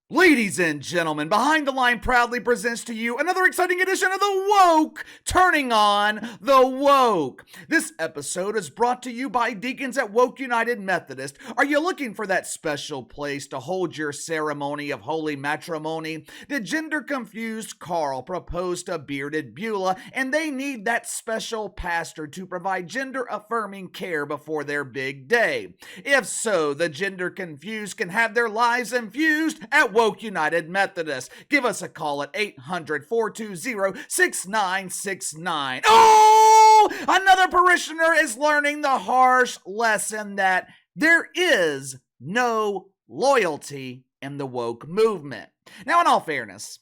Ladies and gentlemen, Behind the Line proudly presents to you another exciting edition of The Woke, turning on the woke. This episode is brought to you by Deacons at Woke United Methodist. Are you looking for that special place to hold your ceremony of holy matrimony? The gender-confused Carl proposed to bearded Beulah, and they need that special pastor to provide gender-affirming care before their big day. If so, the gender-confused can have their lives infused at Woke United Methodist. Give us a call at 800-420-6969. Oh! Another parishioner is learning the harsh lesson that there is no loyalty in the woke movement. Now, in all fairness,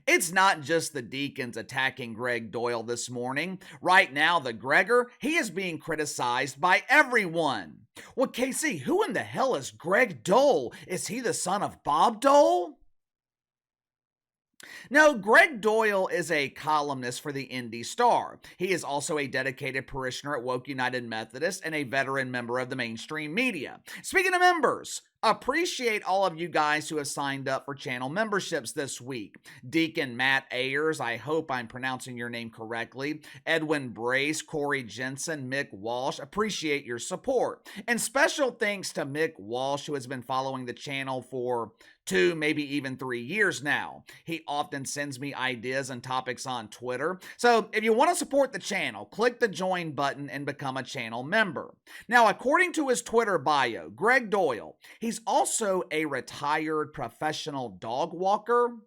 it's not just the deacons attacking Gregg Doyel this morning. Right now, the Gregger, he is being criticized by everyone. Well, KC, who in the hell is Gregg Doyel? Is he the son of Bob Doyle? No, Gregg Doyel is a columnist for the Indy Star. He is also a dedicated parishioner at Woke United Methodist and a veteran member of the mainstream media. Speaking of members, appreciate all of you guys who have signed up for channel memberships this week. Deacon Matt Ayers, I hope I'm pronouncing your name correctly. Edwin Brace, Corey Jensen, Mick Walsh, appreciate your support. And special thanks to Mick Walsh, who has been following the channel for 2, maybe even 3 years now. He often sends me ideas and topics on Twitter. So if you want to support the channel, click the join button and become a channel member. Now, according to his Twitter bio, Gregg Doyel, he's also a retired professional dog walker.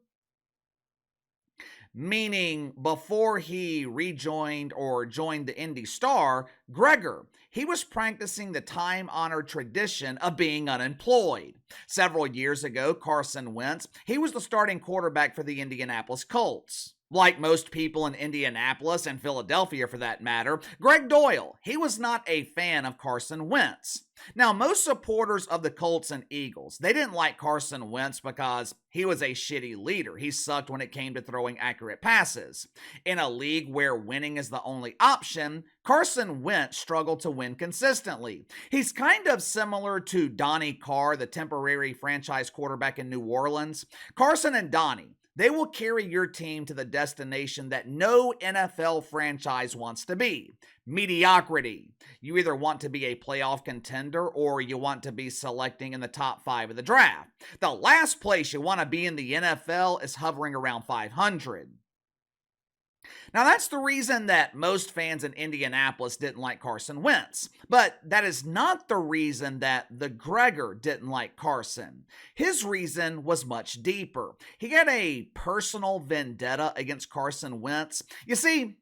Meaning, before he rejoined or joined the Indy Star, Gregger, he was practicing the time-honored tradition of being unemployed. Several years ago, Carson Wentz, he was the starting quarterback for the Indianapolis Colts. Like most people in Indianapolis and Philadelphia for that matter, Gregg Doyel, he was not a fan of Carson Wentz. Now, most supporters of the Colts and Eagles, they didn't like Carson Wentz because he was a shitty leader. He sucked when it came to throwing accurate passes. In a league where winning is the only option, Carson Wentz struggled to win consistently. He's kind of similar to Donnie Carr, the temporary franchise quarterback in New Orleans. Carson and Donnie, they will carry your team to the destination that no NFL franchise wants to be. Mediocrity. You either want to be a playoff contender or you want to be selecting in the top 5 of the draft. The last place you want to be in the NFL is hovering around 500. Now, that's the reason that most fans in Indianapolis didn't like Carson Wentz. But that is not the reason that the Gregger didn't like Carson. His reason was much deeper. He had a personal vendetta against Carson Wentz. You see,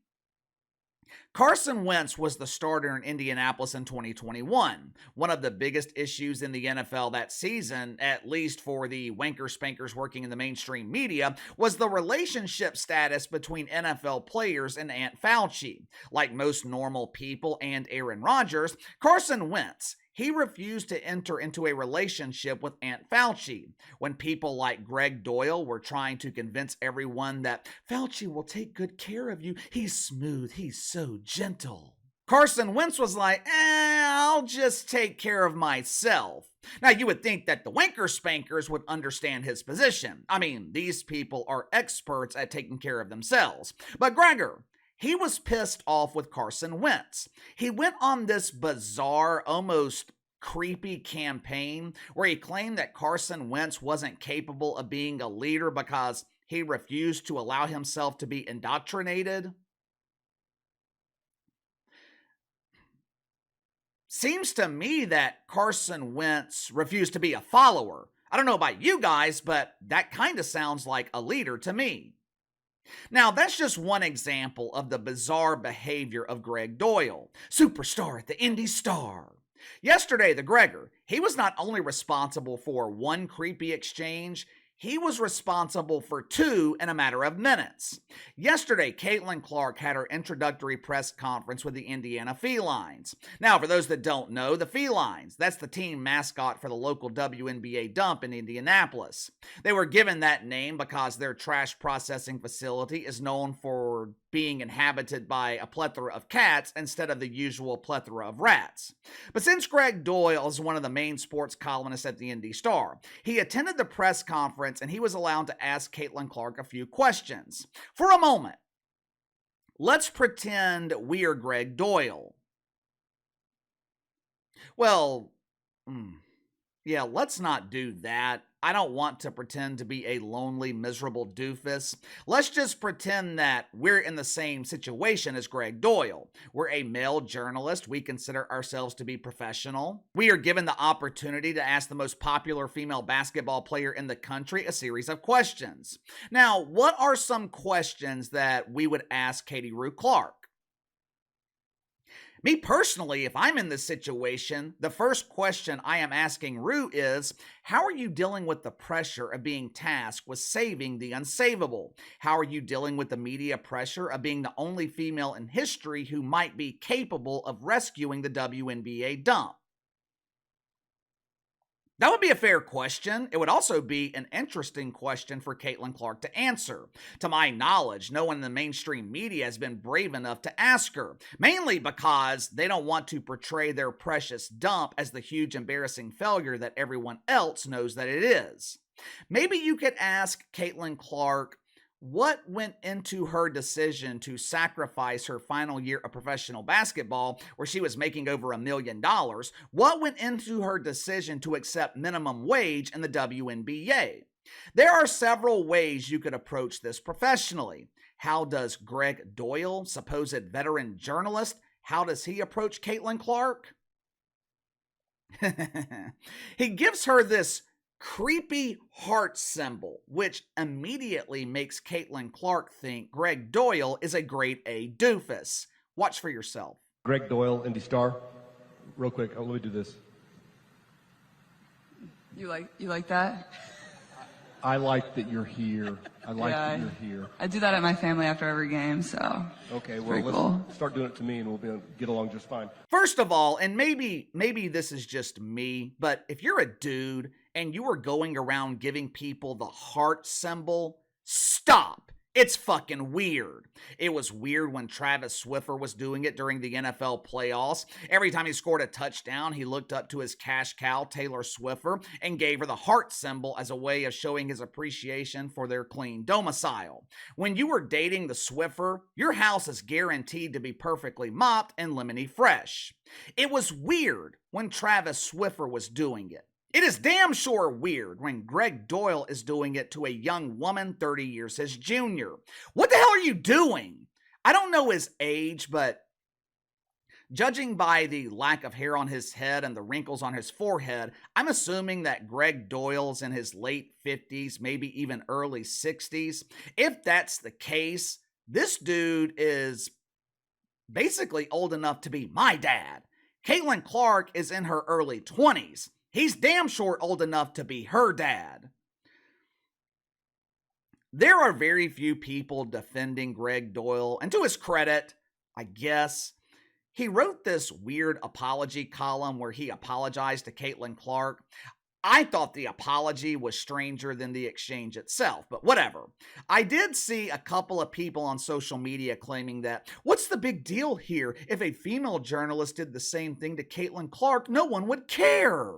Carson Wentz was the starter in Indianapolis in 2021. One of the biggest issues in the NFL that season, at least for the wanker spankers working in the mainstream media, was the relationship status between NFL players and Aunt Fauci. Like most normal people and Aaron Rodgers, Carson Wentz, he refused to enter into a relationship with Aunt Fauci. When people like Gregg Doyel were trying to convince everyone that Fauci will take good care of you, he's smooth, he's so gentle, Carson Wentz was like, I'll just take care of myself. Now, you would think that the wanker spankers would understand his position. I mean, these people are experts at taking care of themselves. But Gregger, he was pissed off with Carson Wentz. He went on this bizarre, almost creepy campaign where he claimed that Carson Wentz wasn't capable of being a leader because he refused to allow himself to be indoctrinated. Seems to me that Carson Wentz refused to be a follower. I don't know about you guys, but that kind of sounds like a leader to me. Now, that's just one example of the bizarre behavior of Gregg Doyel, superstar at the Indy Star. Yesterday, the Gregger, he was not only responsible for one creepy exchange, He was responsible for 2 in a matter of minutes. Yesterday, Caitlin Clark had her introductory press conference with the Indiana Felines. Now, for those that don't know, the Felines, that's the team mascot for the local WNBA dump in Indianapolis. They were given that name because their trash processing facility is known for being inhabited by a plethora of cats instead of the usual plethora of rats. But since Gregg Doyel is one of the main sports columnists at the Indy Star, he attended the press conference and he was allowed to ask Caitlin Clark a few questions. For a moment, let's pretend we are Gregg Doyel. Well, yeah, let's not do that. I don't want to pretend to be a lonely, miserable doofus. Let's just pretend that we're in the same situation as Gregg Doyel. We're a male journalist. We consider ourselves to be professional. We are given the opportunity to ask the most popular female basketball player in the country a series of questions. Now, what are some questions that we would ask Katie Rue Clark? Me personally, if I'm in this situation, the first question I am asking Rue is, how are you dealing with the pressure of being tasked with saving the unsavable? How are you dealing with the media pressure of being the only female in history who might be capable of rescuing the WNBA dump? That would be a fair question. It would also be an interesting question for Caitlin Clark to answer. To my knowledge, no one in the mainstream media has been brave enough to ask her, mainly because they don't want to portray their precious dump as the huge embarrassing failure that everyone else knows that it is. Maybe you could ask Caitlin Clark what went into her decision to sacrifice her final year of professional basketball, where she was making over $1 million? What went into her decision to accept minimum wage in the WNBA? There are several ways you could approach this professionally. How does Gregg Doyel, supposed veteran journalist, how does he approach Caitlin Clark? He gives her this creepy heart symbol, which immediately makes Caitlin Clark think Gregg Doyel is a grade A doofus. Watch for yourself. Gregg Doyel, Indy Star. Real quick, let me do this. You like that? I like that you're here. I like that you're here. I do that at my family after every game, so. Okay, well, let's start doing it to me and we'll be able to get along just fine. First of all, and maybe this is just me, but if you're a dude and you are going around giving people the heart symbol, stop. It's fucking weird. It was weird when Travis Swiffer was doing it during the NFL playoffs. Every time he scored a touchdown, he looked up to his cash cow, Taylor Swiffer, and gave her the heart symbol as a way of showing his appreciation for their clean domicile. When you were dating the Swiffer, your house is guaranteed to be perfectly mopped and lemony fresh. It was weird when Travis Swiffer was doing it. It is damn sure weird when Gregg Doyel is doing it to a young woman 30 years his junior. What the hell are you doing? I don't know his age, but judging by the lack of hair on his head and the wrinkles on his forehead, I'm assuming that Gregg Doyel's in his late 50s, maybe even early 60s. If that's the case, this dude is basically old enough to be my dad. Caitlin Clark is in her early 20s. He's damn sure old enough to be her dad. There are very few people defending Gregg Doyel, and to his credit, I guess, he wrote this weird apology column where he apologized to Caitlin Clark. I thought the apology was stranger than the exchange itself, but whatever. I did see a couple of people on social media claiming that, what's the big deal here? If a female journalist did the same thing to Caitlin Clark, no one would care.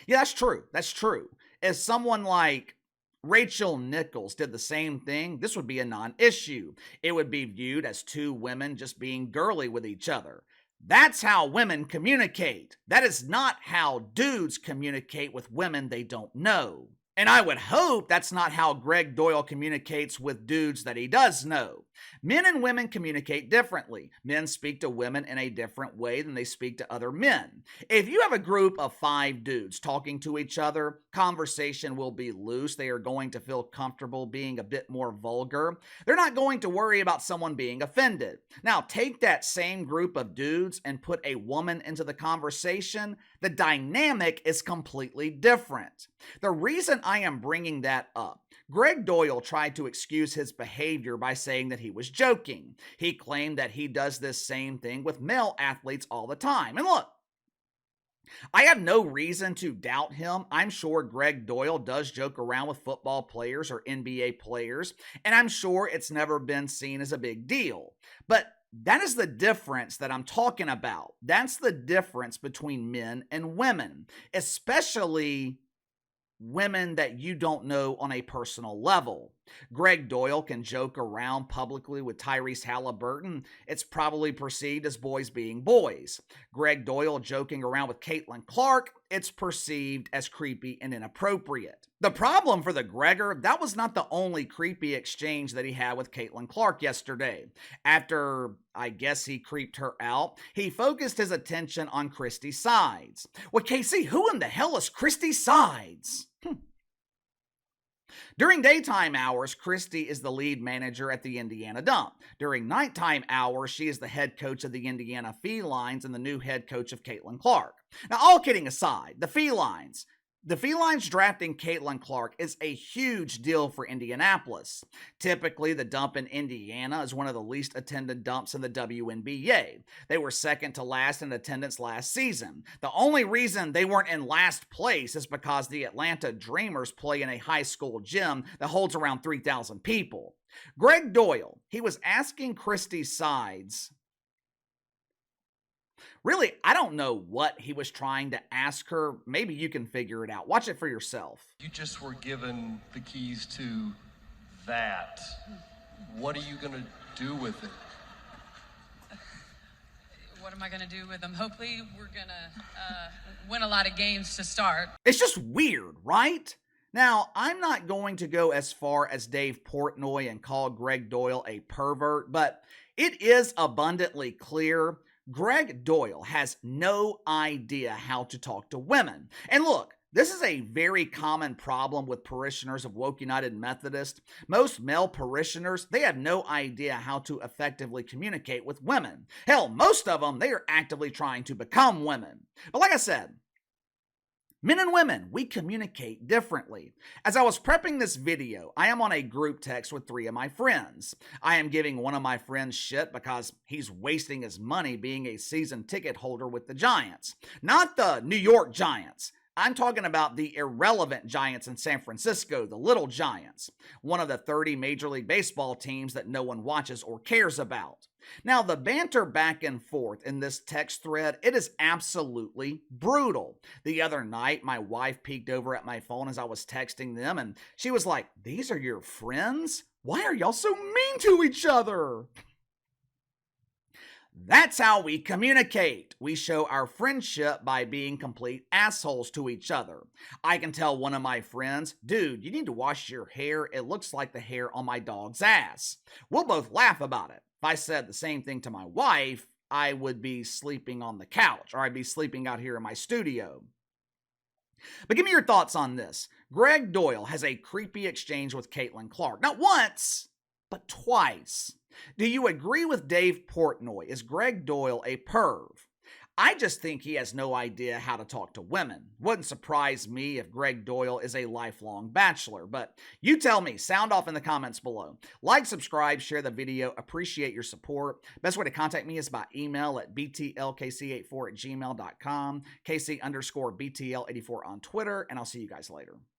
Yeah, that's true. That's true. If someone like Rachel Nichols did the same thing, this would be a non-issue. It would be viewed as two women just being girly with each other. That's how women communicate. That is not how dudes communicate with women they don't know. And I would hope that's not how Gregg Doyel communicates with dudes that he does know. Men and women communicate differently. Men speak to women in a different way than they speak to other men. If you have a group of 5 dudes talking to each other, conversation will be loose. They are going to feel comfortable being a bit more vulgar. They're not going to worry about someone being offended. Now, take that same group of dudes and put a woman into the conversation. The dynamic is completely different. The reason I am bringing that up, Gregg Doyel tried to excuse his behavior by saying that he was joking. He claimed that he does this same thing with male athletes all the time. And look, I have no reason to doubt him. I'm sure Gregg Doyel does joke around with football players or NBA players, and I'm sure it's never been seen as a big deal. But that is the difference that I'm talking about. That's the difference between men and women, especially women that you don't know on a personal level. Gregg Doyel can joke around publicly with Tyrese Halliburton. It's probably perceived as boys being boys. Gregg Doyel joking around with Caitlin Clark, it's perceived as creepy and inappropriate. The problem for the Gregor, that was not the only creepy exchange that he had with Caitlin Clark yesterday. After, I guess, he creeped her out, he focused his attention on Christy Sides. Well, KC, who in the hell is Christy Sides? During daytime hours, Christy is the lead manager at the Indiana Dump. During nighttime hours, she is the head coach of the Indiana Felines and the new head coach of Caitlin Clark. Now, all kidding aside, the Felines drafting Caitlin Clark is a huge deal for Indianapolis. Typically, the Dump in Indiana is one of the least attended dumps in the WNBA. They were second to last in attendance last season. The only reason they weren't in last place is because the Atlanta Dreamers play in a high school gym that holds around 3,000 people. Gregg Doyel, he was asking Christy Sides. Really, I don't know what he was trying to ask her. Maybe you can figure it out. Watch it for yourself. You just were given the keys to that. What are you going to do with it? What am I going to do with them? Hopefully we're going to win a lot of games to start. It's just weird, right? Now, I'm not going to go as far as Dave Portnoy and call Gregg Doyel a pervert, but it is abundantly clear Gregg Doyel has no idea how to talk to women. And look, this is a very common problem with parishioners of Woke United Methodist. Most male parishioners, they have no idea how to effectively communicate with women. Hell, most of them, they are actively trying to become women. But like I said, men and women, we communicate differently. As I was prepping this video, I am on a group text with 3 of my friends. I am giving one of my friends shit because he's wasting his money being a season ticket holder with the Giants. Not the New York Giants. I'm talking about the irrelevant Giants in San Francisco, the Little Giants, one of the 30 Major League Baseball teams that no one watches or cares about. Now, the banter back and forth in this text thread, it is absolutely brutal. The other night, my wife peeked over at my phone as I was texting them, and she was like, "These are your friends? Why are y'all so mean to each other?" That's how we communicate. We show our friendship by being complete assholes to each other. I can tell one of my friends, "Dude, you need to wash your hair. It looks like the hair on my dog's ass." We'll both laugh about it. If I said the same thing to my wife, I would be sleeping on the couch, or I'd be sleeping out here in my studio. But give me your thoughts on this. Gregg Doyel has a creepy exchange with Caitlin Clark. Not once, but twice. Do you agree with Dave Portnoy? Is Gregg Doyel a perv? I just think he has no idea how to talk to women. Wouldn't surprise me if Gregg Doyel is a lifelong bachelor, but you tell me. Sound off in the comments below. Like, subscribe, share the video. Appreciate your support. Best way to contact me is by email at btlkc84@gmail.com, KC_BTL84 on Twitter, and I'll see you guys later.